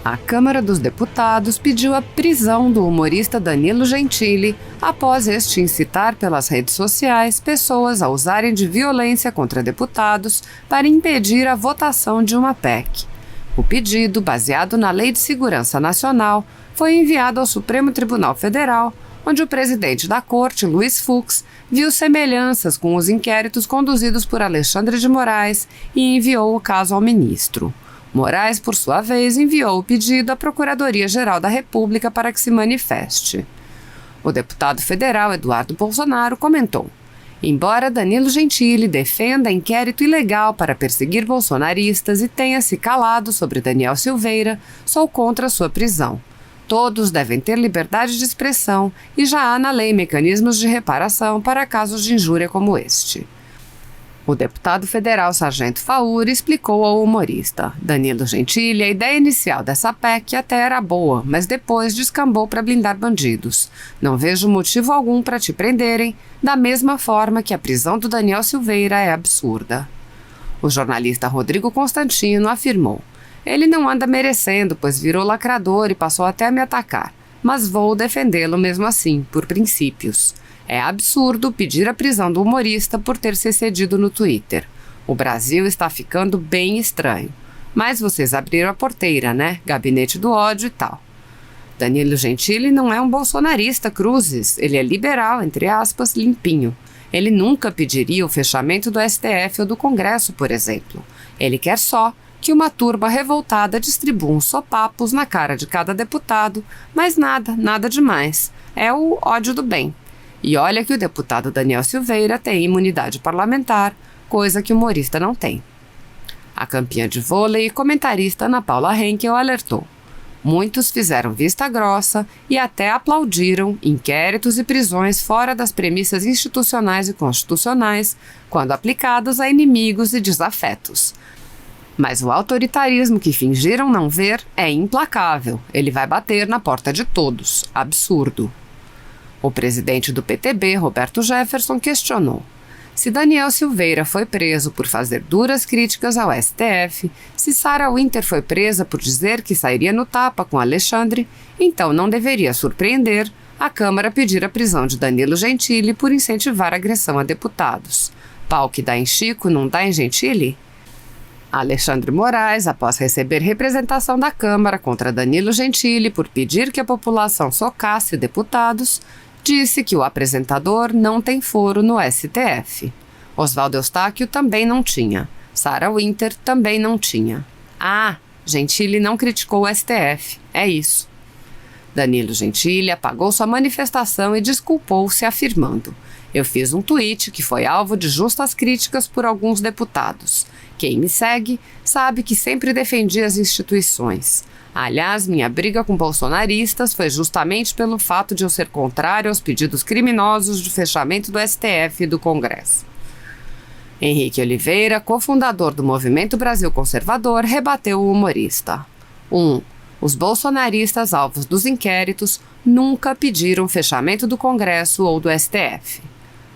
A Câmara dos Deputados pediu a prisão do humorista Danilo Gentili após este incitar pelas redes sociais pessoas a usarem de violência contra deputados para impedir a votação de uma PEC. O pedido, baseado na Lei de Segurança Nacional, foi enviado ao Supremo Tribunal Federal, onde o presidente da Corte, Luiz Fux, viu semelhanças com os inquéritos conduzidos por Alexandre de Moraes e enviou o caso ao ministro. Moraes, por sua vez, enviou o pedido à Procuradoria-Geral da República para que se manifeste. O deputado federal Eduardo Bolsonaro comentou: embora Danilo Gentili defenda inquérito ilegal para perseguir bolsonaristas e tenha se calado sobre Daniel Silveira, sou contra sua prisão. Todos devem ter liberdade de expressão e já há na lei mecanismos de reparação para casos de injúria como este. O deputado federal Sargento Fauri explicou ao humorista: Danilo Gentili, a ideia inicial dessa PEC até era boa, mas depois descambou para blindar bandidos. Não vejo motivo algum para te prenderem, da mesma forma que a prisão do Daniel Silveira é absurda. O jornalista Rodrigo Constantino afirmou: ele não anda merecendo, pois virou lacrador e passou até a me atacar, mas vou defendê-lo mesmo assim, por princípios. É absurdo pedir a prisão do humorista por ter se excedido no Twitter. O Brasil está ficando bem estranho. Mas vocês abriram a porteira, né? Gabinete do ódio e tal. Danilo Gentili não é um bolsonarista, Cruzes. Ele é liberal, entre aspas, limpinho. Ele nunca pediria o fechamento do STF ou do Congresso, por exemplo. Ele quer só que uma turba revoltada distribua uns sopapos na cara de cada deputado, mas nada demais. É o ódio do bem. E olha que o deputado Daniel Silveira tem imunidade parlamentar, coisa que o humorista não tem. A campeã de vôlei e comentarista Ana Paula Henkel alertou: muitos fizeram vista grossa e até aplaudiram inquéritos e prisões fora das premissas institucionais e constitucionais, quando aplicados a inimigos e desafetos. Mas o autoritarismo que fingiram não ver é implacável. Ele vai bater na porta de todos. Absurdo. O presidente do PTB, Roberto Jefferson, questionou: se Daniel Silveira foi preso por fazer duras críticas ao STF, se Sarah Winter foi presa por dizer que sairia no tapa com Alexandre, então não deveria surpreender a Câmara pedir a prisão de Danilo Gentili por incentivar a agressão a deputados. Pau que dá em Chico não dá em Gentili? Alexandre Moraes, após receber representação da Câmara contra Danilo Gentili por pedir que a população socasse deputados, disse que o apresentador não tem foro no STF. Oswaldo Eustáquio também não tinha. Sarah Winter também não tinha. Ah, Gentili não criticou o STF. É isso. Danilo Gentili apagou sua manifestação e desculpou-se afirmando: eu fiz um tweet que foi alvo de justas críticas por alguns deputados. Quem me segue sabe que sempre defendi as instituições. Aliás, minha briga com bolsonaristas foi justamente pelo fato de eu ser contrário aos pedidos criminosos de fechamento do STF e do Congresso. Henrique Oliveira, cofundador do Movimento Brasil Conservador, rebateu o humorista. 1. Os bolsonaristas alvos dos inquéritos nunca pediram fechamento do Congresso ou do STF.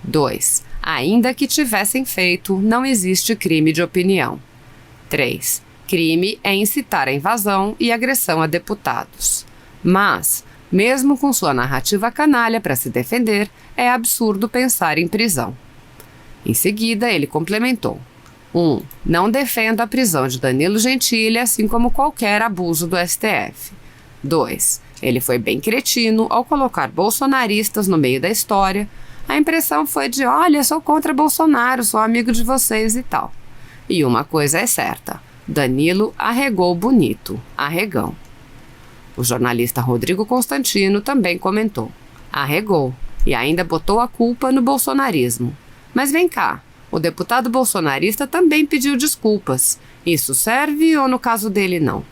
2. Ainda que tivessem feito, não existe crime de opinião. 3. Crime é incitar a invasão e agressão a deputados. Mas, mesmo com sua narrativa canalha para se defender, é absurdo pensar em prisão. Em seguida, ele complementou: 1. Não defendo a prisão de Danilo Gentili, assim como qualquer abuso do STF. 2. Ele foi bem cretino ao colocar bolsonaristas no meio da história. A impressão foi de: olha, sou contra Bolsonaro, sou amigo de vocês e tal. E uma coisa é certa: Danilo arregou bonito, arregão. O jornalista Rodrigo Constantino também comentou: arregou, e ainda botou a culpa no bolsonarismo. Mas vem cá, o deputado bolsonarista também pediu desculpas. Isso serve ou no caso dele não?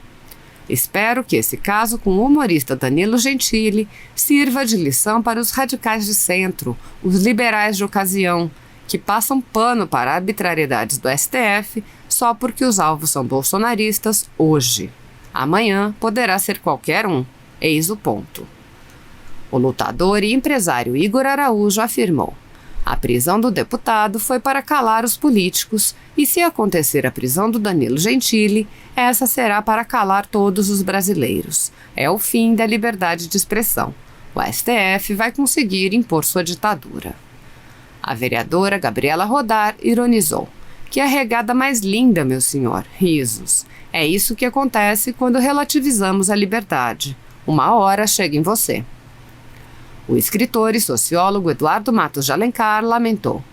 Espero que esse caso com o humorista Danilo Gentili sirva de lição para os radicais de centro, os liberais de ocasião, que passam pano para arbitrariedades do STF só porque os alvos são bolsonaristas hoje. Amanhã poderá ser qualquer um. Eis o ponto. O lutador e empresário Igor Araújo afirmou: A prisão do deputado foi para calar os políticos e, se acontecer a prisão do Danilo Gentili, essa será para calar todos os brasileiros. É o fim da liberdade de expressão. O STF vai conseguir impor sua ditadura. A vereadora Gabriela Rodar ironizou. Que arregada mais linda, meu senhor. Risos. É isso que acontece quando relativizamos a liberdade. Uma hora chega em você. O escritor e sociólogo Eduardo Matos de Alencar lamentou.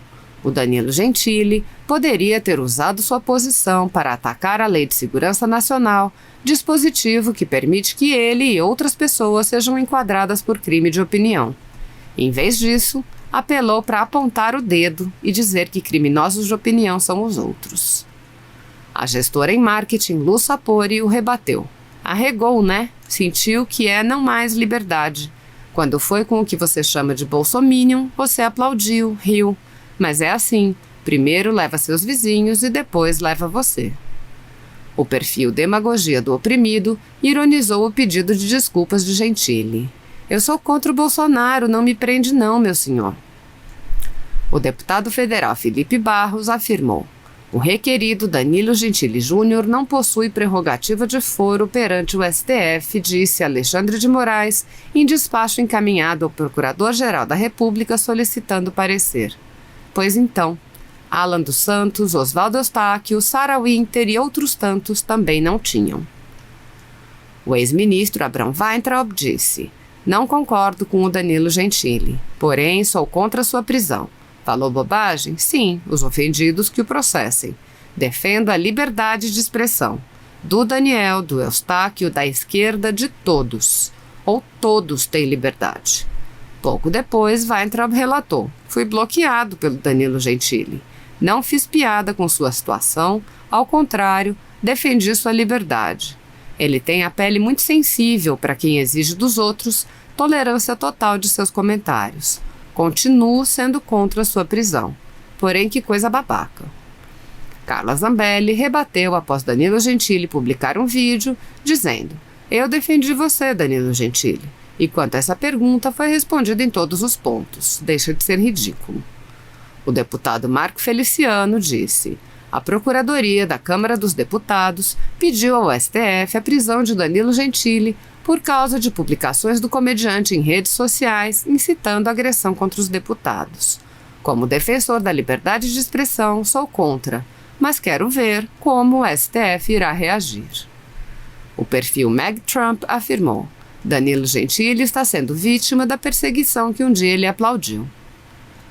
O Danilo Gentili poderia ter usado sua posição para atacar a Lei de Segurança Nacional, dispositivo que permite que ele e outras pessoas sejam enquadradas por crime de opinião. Em vez disso, apelou para apontar o dedo e dizer que criminosos de opinião são os outros. A gestora em marketing, Lu Sapori, o rebateu. Arregou, né? Sentiu que é não mais liberdade. Quando foi com o que você chama de bolsominion, você aplaudiu, riu. Mas é assim, primeiro leva seus vizinhos e depois leva você. O perfil Demagogia do Oprimido ironizou o pedido de desculpas de Gentili. Eu sou contra o Bolsonaro, não me prende não, meu senhor. O deputado federal Felipe Barros afirmou. O requerido Danilo Gentili Júnior não possui prerrogativa de foro perante o STF, disse Alexandre de Moraes, em despacho encaminhado ao Procurador-Geral da República solicitando parecer. Pois então, Alan dos Santos, Oswaldo Eustáquio, Sarah Winter e outros tantos também não tinham. O ex-ministro Abraham Weintraub disse: Não concordo com o Danilo Gentili, porém sou contra sua prisão. Falou bobagem? Sim, os ofendidos que o processem. Defendo a liberdade de expressão. Do Daniel, do Eustáquio, da esquerda, de todos. Ou todos têm liberdade. Pouco depois, Weintraub relatou. Fui bloqueado pelo Danilo Gentili. Não fiz piada com sua situação, ao contrário, defendi sua liberdade. Ele tem a pele muito sensível para quem exige dos outros tolerância total de seus comentários. Continuo sendo contra sua prisão. Porém, que coisa babaca. Carla Zambelli rebateu após Danilo Gentili publicar um vídeo dizendo: Eu defendi você, Danilo Gentili. E quanto a essa pergunta, foi respondida em todos os pontos. Deixa de ser ridículo. O deputado Marco Feliciano disse: A Procuradoria da Câmara dos Deputados pediu ao STF a prisão de Danilo Gentili por causa de publicações do comediante em redes sociais incitando agressão contra os deputados. Como defensor da liberdade de expressão, sou contra, mas quero ver como o STF irá reagir. O perfil Meg Trump afirmou: Danilo Gentili está sendo vítima da perseguição que um dia ele aplaudiu.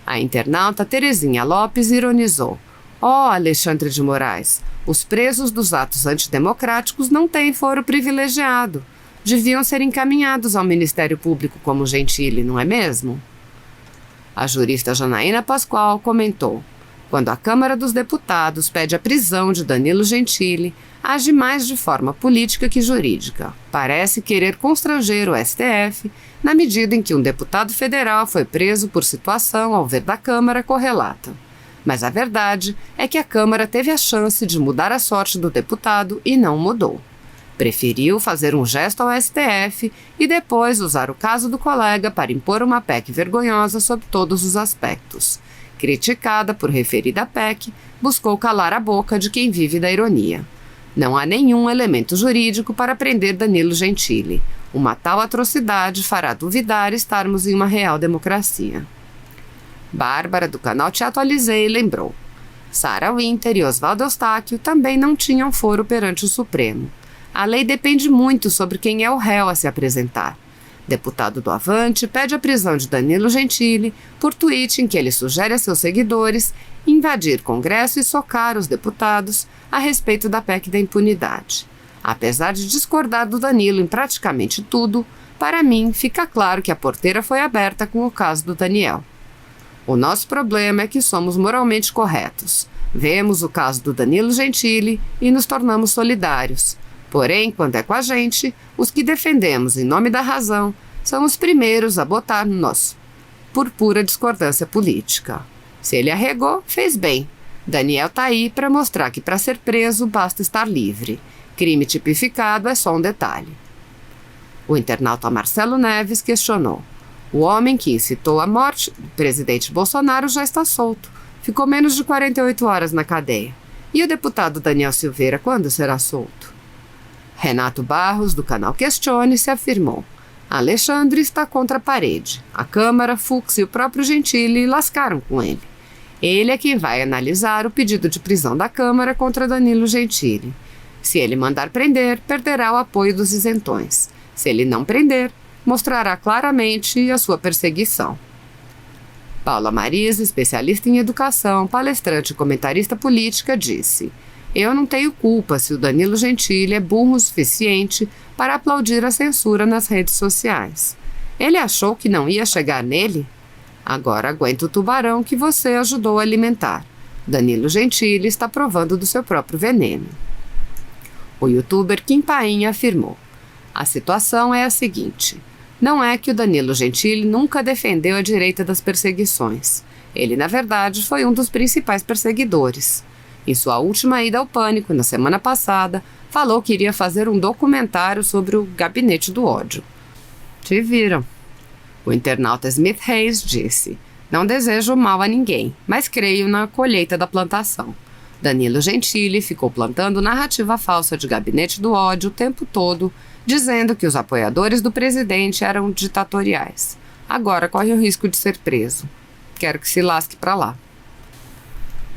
A internauta Terezinha Lopes ironizou: Alexandre de Moraes, os presos dos atos antidemocráticos não têm foro privilegiado. Deviam ser encaminhados ao Ministério Público como Gentili, não é mesmo? A jurista Janaína Pascoal comentou: Quando a Câmara dos Deputados pede a prisão de Danilo Gentili, age mais de forma política que jurídica. Parece querer constranger o STF, na medida em que um deputado federal foi preso por situação, ao ver da Câmara, correlata. Mas a verdade é que a Câmara teve a chance de mudar a sorte do deputado e não mudou. Preferiu fazer um gesto ao STF e depois usar o caso do colega para impor uma PEC vergonhosa sob todos os aspectos. Criticada por referida PEC, buscou calar a boca de quem vive da ironia. Não há nenhum elemento jurídico para prender Danilo Gentili. Uma tal atrocidade fará duvidar estarmos em uma real democracia. Bárbara, do canal Te Atualizei, lembrou. Sarah Winter e Oswaldo Eustáquio também não tinham foro perante o Supremo. A lei depende muito sobre quem é o réu a se apresentar. Deputado do Avante pede a prisão de Danilo Gentili por tweet em que ele sugere a seus seguidores invadir Congresso e socar os deputados a respeito da PEC da impunidade. Apesar de discordar do Danilo em praticamente tudo, para mim fica claro que a porteira foi aberta com o caso do Daniel. O nosso problema é que somos moralmente corretos. Vemos o caso do Danilo Gentili e nos tornamos solidários. Porém, quando é com a gente, os que defendemos em nome da razão são os primeiros a botar no nosso, por pura discordância política. Se ele arregou, fez bem. Daniel tá aí para mostrar que para ser preso basta estar livre. Crime tipificado é só um detalhe. O internauta Marcelo Neves questionou: O homem que incitou a morte do presidente Bolsonaro já está solto. Ficou menos de 48 horas na cadeia. E o deputado Daniel Silveira, quando será solto? Renato Barros, do canal Questione-se, afirmou: Alexandre está contra a parede. A Câmara, Fux e o próprio Gentili lascaram com ele. Ele é quem vai analisar o pedido de prisão da Câmara contra Danilo Gentili. Se ele mandar prender, perderá o apoio dos isentões. Se ele não prender, mostrará claramente a sua perseguição. Paula Marisa, especialista em educação, palestrante e comentarista política, disse: Eu não tenho culpa se o Danilo Gentili é burro o suficiente para aplaudir a censura nas redes sociais. Ele achou que não ia chegar nele? Agora aguenta o tubarão que você ajudou a alimentar. Danilo Gentili está provando do seu próprio veneno. O youtuber Kim Paim afirmou: A situação é a seguinte. Não é que o Danilo Gentili nunca defendeu a direita das perseguições. Ele, na verdade, foi um dos principais perseguidores. Em sua última ida ao Pânico, na semana passada, falou que iria fazer um documentário sobre o Gabinete do Ódio. Te viram. O internauta Smith Hayes disse: Não desejo mal a ninguém, mas creio na colheita da plantação. Danilo Gentili ficou plantando narrativa falsa de Gabinete do Ódio o tempo todo, dizendo que os apoiadores do presidente eram ditatoriais. Agora corre o risco de ser preso. Quero que se lasque para lá.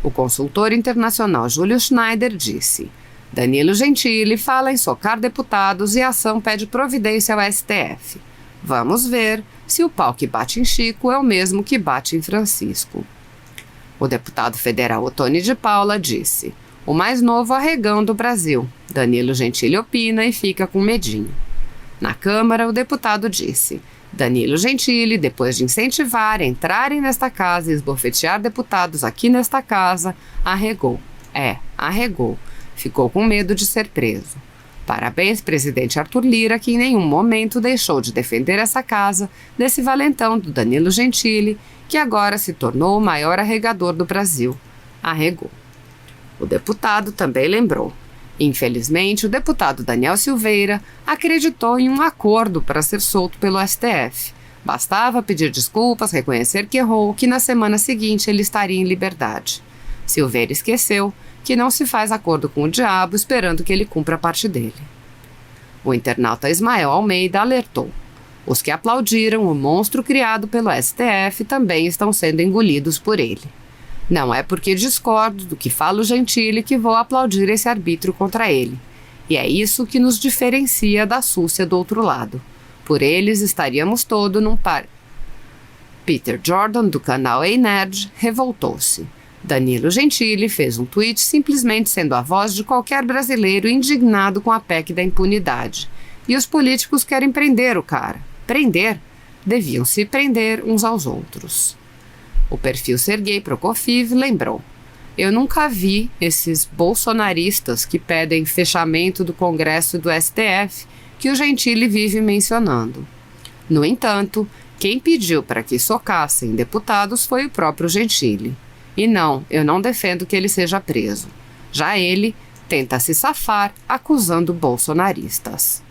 O consultor internacional Júlio Schneider disse: Danilo Gentili fala em socar deputados e a ação pede providência ao STF. Vamos ver se o pau que bate em Chico é o mesmo que bate em Francisco. O deputado federal Ottoni de Paula disse: O mais novo arregão do Brasil. Danilo Gentili opina e fica com medinho. Na Câmara, o deputado disse: Danilo Gentili, depois de incentivar a entrarem nesta casa e esbofetear deputados aqui nesta casa, arregou. Arregou. Ficou com medo de ser preso. Parabéns, presidente Arthur Lira, que em nenhum momento deixou de defender essa casa desse valentão do Danilo Gentili, que agora se tornou o maior arregador do Brasil. Arregou. O deputado também lembrou: Infelizmente, o deputado Daniel Silveira acreditou em um acordo para ser solto pelo STF. Bastava pedir desculpas, reconhecer que errou, que na semana seguinte ele estaria em liberdade. Silveira esqueceu que não se faz acordo com o diabo esperando que ele cumpra a parte dele. O internauta Ismael Almeida alertou: Os que aplaudiram o monstro criado pelo STF também estão sendo engolidos por ele. Não é porque discordo do que fala o Gentili que vou aplaudir esse arbítrio contra ele. E é isso que nos diferencia da súcia do outro lado. Por eles estaríamos todos num par. Peter Jordan, do canal Ei Nerd, revoltou-se. Danilo Gentili fez um tweet simplesmente sendo a voz de qualquer brasileiro indignado com a PEC da impunidade. E os políticos querem prender o cara. Prender? Deviam se prender uns aos outros. O perfil Sergei Prokofiev lembrou: Eu nunca vi esses bolsonaristas que pedem fechamento do Congresso e do STF que o Gentili vive mencionando. No entanto, quem pediu para que socassem deputados foi o próprio Gentili. E não, eu não defendo que ele seja preso. Já ele tenta se safar acusando bolsonaristas.